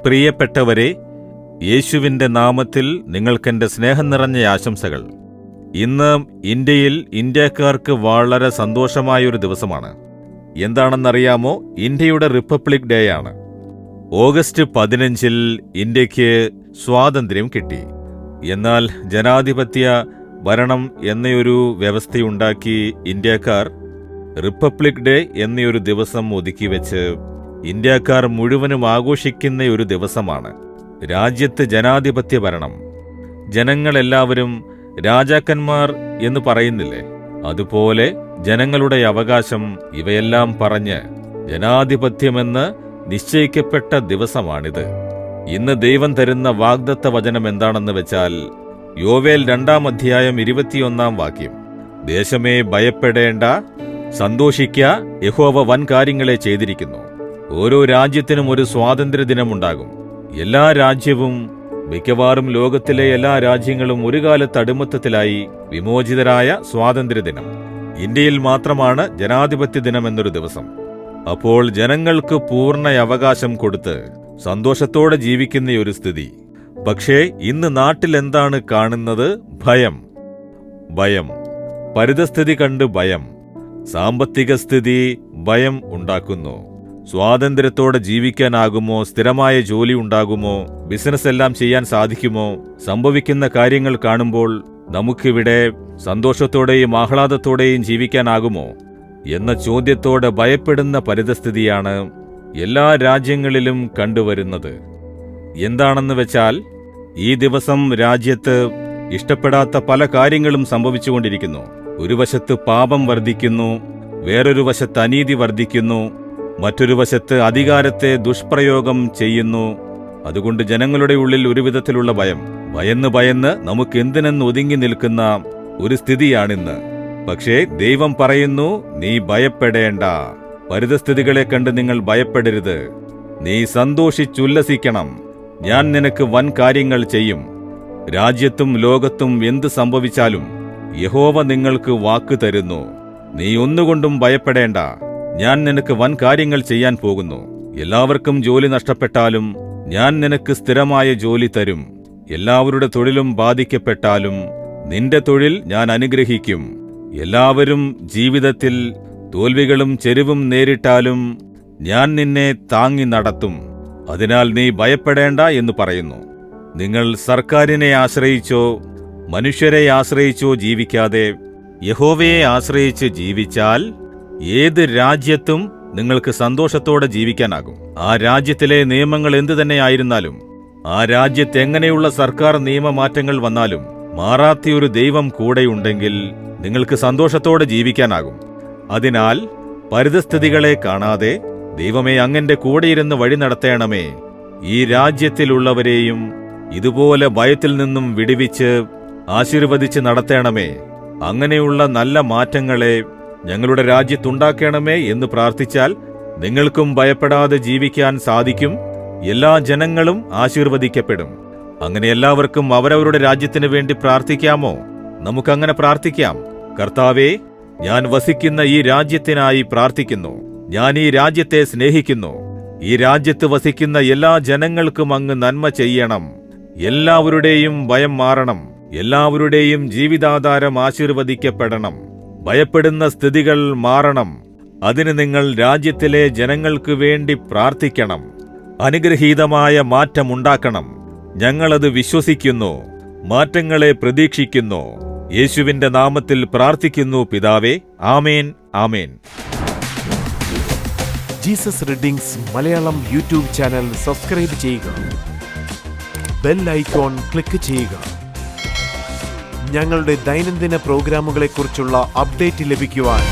പ്രിയപ്പെട്ടവരെ, യേശുവിൻ്റെ നാമത്തിൽ നിങ്ങൾക്കെൻ്റെ സ്നേഹം നിറഞ്ഞ ആശംസകൾ. ഇന്ന് ഇന്ത്യയിൽ ഇന്ത്യക്കാർക്ക് വളരെ സന്തോഷമായൊരു ദിവസമാണ്. എന്താണെന്നറിയാമോ? ഇന്ത്യയുടെ റിപ്പബ്ലിക് ഡേ ആണ്. ഓഗസ്റ്റ് 15 ഇന്ത്യക്ക് സ്വാതന്ത്ര്യം കിട്ടി. എന്നാൽ ജനാധിപത്യ ഭരണം എന്നൊരു വ്യവസ്ഥയുണ്ടാക്കി ഇന്ത്യക്കാർ റിപ്പബ്ലിക് ഡേ എന്നൊരു ദിവസം ഒതുക്കിവെച്ച് ഇന്ത്യക്കാർ മുഴുവനും ആഘോഷിക്കുന്ന ഒരു ദിവസമാണ്. രാജ്യത്ത് ജനാധിപത്യ ഭരണം. ജനങ്ങളെല്ലാവരും രാജാക്കന്മാർ എന്ന് പറയുന്നില്ലേ? അതുപോലെ ജനങ്ങളുടെ അവകാശം ഇവയെല്ലാം പറഞ്ഞ് ജനാധിപത്യമെന്ന് നിശ്ചയിക്കപ്പെട്ട ദിവസമാണിത്. ഇന്ന് ദൈവം തരുന്ന വാഗ്ദത്ത വചനം എന്താണെന്ന് വെച്ചാൽ, യോവേൽ 2 അധ്യായം 21 ദേശമേ ഭയപ്പെടേണ്ട, സന്തോഷിക്ക, യഹോവ വൻ കാര്യങ്ങളെ ചെയ്തിരിക്കുന്നു. ഓരോ രാജ്യത്തിനും ഒരു സ്വാതന്ത്ര്യദിനമുണ്ടാകും. എല്ലാ രാജ്യവും, മിക്കവാറും ലോകത്തിലെ എല്ലാ രാജ്യങ്ങളും ഒരു കാലത്ത് അടിമത്തത്തിലായി വിമോചിതരായ സ്വാതന്ത്ര്യദിനം. ഇന്ത്യയിൽ മാത്രമാണ് ജനാധിപത്യ ദിനം എന്നൊരു ദിവസം. അപ്പോൾ ജനങ്ങൾക്ക് പൂർണ്ണ അവകാശം കൊടുത്ത് സന്തോഷത്തോടെ ജീവിക്കുന്ന ഒരു സ്ഥിതി. പക്ഷേ ഇന്ന് നാട്ടിൽ എന്താണ് കാണുന്നത്? ഭയം. പരിതസ്ഥിതി കണ്ട് ഭയം. സാമ്പത്തിക സ്ഥിതി ഭയം ഉണ്ടാക്കുന്നു. സ്വാതന്ത്ര്യത്തോടെ ജീവിക്കാനാകുമോ? സ്ഥിരമായ ജോലി ഉണ്ടാകുമോ? ബിസിനസ് എല്ലാം ചെയ്യാൻ സാധിക്കുമോ? സംഭവിക്കുന്ന കാര്യങ്ങൾ കാണുമ്പോൾ നമുക്കിവിടെ സന്തോഷത്തോടെയും ആഹ്ലാദത്തോടെയും ജീവിക്കാനാകുമോ എന്ന ചോദ്യത്തോടെ ഭയപ്പെടുന്ന പരിതസ്ഥിതിയാണ് എല്ലാ രാജ്യങ്ങളിലും കണ്ടുവരുന്നത്. എന്താണെന്ന് വെച്ചാൽ, ഈ ദിവസം രാജ്യത്ത് ഇഷ്ടപ്പെടാത്ത പല കാര്യങ്ങളും സംഭവിച്ചുകൊണ്ടിരിക്കുന്നു. ഒരു വശത്ത് പാപം വർദ്ധിക്കുന്നു, വേറൊരു വശത്ത് അനീതി വർദ്ധിക്കുന്നു, മറ്റൊരു വശത്ത് അധികാരത്തെ ദുഷ്പ്രയോഗം ചെയ്യുന്നു. അതുകൊണ്ട് ജനങ്ങളുടെ ഉള്ളിൽ ഒരു വിധത്തിലുള്ള ഭയന്ന് നമുക്ക് എന്തിനെന്ന് ഒതുങ്ങി നിൽക്കുന്ന ഒരു സ്ഥിതിയാണിന്ന്. പക്ഷേ ദൈവം പറയുന്നു, നീ ഭയപ്പെടേണ്ട. പരിതസ്ഥിതികളെ കണ്ട് നിങ്ങൾ ഭയപ്പെടരുത്. നീ സന്തോഷിച്ചുല്ലസിക്കണം. ഞാൻ നിനക്ക് വൻ കാര്യങ്ങൾ ചെയ്യും. രാജ്യത്തും ലോകത്തും എന്ത് സംഭവിച്ചാലും യഹോവ നിങ്ങൾക്ക് വാക്ക് തരുന്നു. നീ ഒന്നുകൊണ്ടും ഭയപ്പെടേണ്ട. ഞാൻ നിനക്ക് വൻ കാര്യങ്ങൾ ചെയ്യാൻ പോകുന്നു. എല്ലാവർക്കും ജോലി നഷ്ടപ്പെട്ടാലും ഞാൻ നിനക്ക് സ്ഥിരമായ ജോലി തരും. എല്ലാവരുടെ തൊഴിലും ബാധിക്കപ്പെട്ടാലും നിന്റെ തൊഴിൽ ഞാൻ അനുഗ്രഹിക്കും. എല്ലാവരും ജീവിതത്തിൽ തോൽവികളും ചെരിവും നേരിട്ടാലും ഞാൻ നിന്നെ താങ്ങി നടത്തും. അതിനാൽ നീ ഭയപ്പെടേണ്ട എന്ന് പറയുന്നു. നിങ്ങൾ സർക്കാരിനെ ആശ്രയിച്ചോ മനുഷ്യരെ ആശ്രയിച്ചോ ജീവിക്കാതെ യഹോവയെ ആശ്രയിച്ച് ജീവിച്ചാൽ ഏത് രാജ്യത്തും നിങ്ങൾക്ക് സന്തോഷത്തോടെ ജീവിക്കാനാകും. ആ രാജ്യത്തിലെ നിയമങ്ങൾ എന്തു തന്നെയായിരുന്നാലും, ആ രാജ്യത്ത് എങ്ങനെയുള്ള സർക്കാർ നിയമമാറ്റങ്ങൾ വന്നാലും മാറാത്തൊരു ദൈവം കൂടെയുണ്ടെങ്കിൽ നിങ്ങൾക്ക് സന്തോഷത്തോടെ ജീവിക്കാനാകും. അതിനാൽ പരിതസ്ഥിതികളെ കാണാതെ, ദൈവമേ അങ്ങന്റെ കൂടെയിരുന്ന് വഴി നടത്തേണമേ, ഈ രാജ്യത്തിലുള്ളവരെയും ഇതുപോലെ ഭയത്തിൽ നിന്നും വിടുവിച്ച് ആശീർവദിച്ച് നടത്തേണമേ, അങ്ങനെയുള്ള നല്ല മാറ്റങ്ങളെ ഞങ്ങളുടെ രാജ്യത്തുണ്ടാക്കണമേ എന്ന് പ്രാർത്ഥിച്ചാൽ നിങ്ങൾക്കും ഭയപ്പെടാതെ ജീവിക്കാൻ സാധിക്കും. എല്ലാ ജനങ്ങളും ആശീർവദിക്കപ്പെടും. അങ്ങനെ എല്ലാവർക്കും അവരവരുടെ രാജ്യത്തിന് വേണ്ടി പ്രാർത്ഥിക്കാമോ? നമുക്കങ്ങനെ പ്രാർത്ഥിക്കാം. കർത്താവേ, ഞാൻ വസിക്കുന്ന ഈ രാജ്യത്തിനായി പ്രാർത്ഥിക്കുന്നു. ഞാൻ ഈ രാജ്യത്തെ സ്നേഹിക്കുന്നു. ഈ രാജ്യത്ത് വസിക്കുന്ന എല്ലാ ജനങ്ങൾക്കും അങ്ങ് നന്മ ചെയ്യണം. എല്ലാവരുടെയും ഭയം മാറണം. എല്ലാവരുടെയും ജീവിതാധാരം ആശീർവദിക്കപ്പെടണം. ഭയപ്പെടുന്ന സ്ഥിതികൾ മാറണം. അതിന് നിങ്ങൾ രാജ്യത്തിലെ ജനങ്ങൾക്ക് വേണ്ടി പ്രാർത്ഥിക്കണം. അനുഗ്രഹീതമായ മാറ്റമുണ്ടാക്കണം. ഞങ്ങളത് വിശ്വസിക്കുന്നു. മാറ്റങ്ങളെ പ്രതീക്ഷിക്കുന്നു. യേശുവിന്റെ നാമത്തിൽ പ്രാർത്ഥിക്കുന്നു പിതാവേ. ആമേൻ, ആമേൻ. Jesus readings Malayalam YouTube channel subscribe ചെയ്യുക. ബെൽ ഐക്കോൺ ക്ലിക്ക് ചെയ്യുക. ഞങ്ങളുടെ ദൈനംദിന പ്രോഗ്രാമുകളെക്കുറിച്ചുള്ള അപ്ഡേറ്റ് ലഭിക്കുവാൻ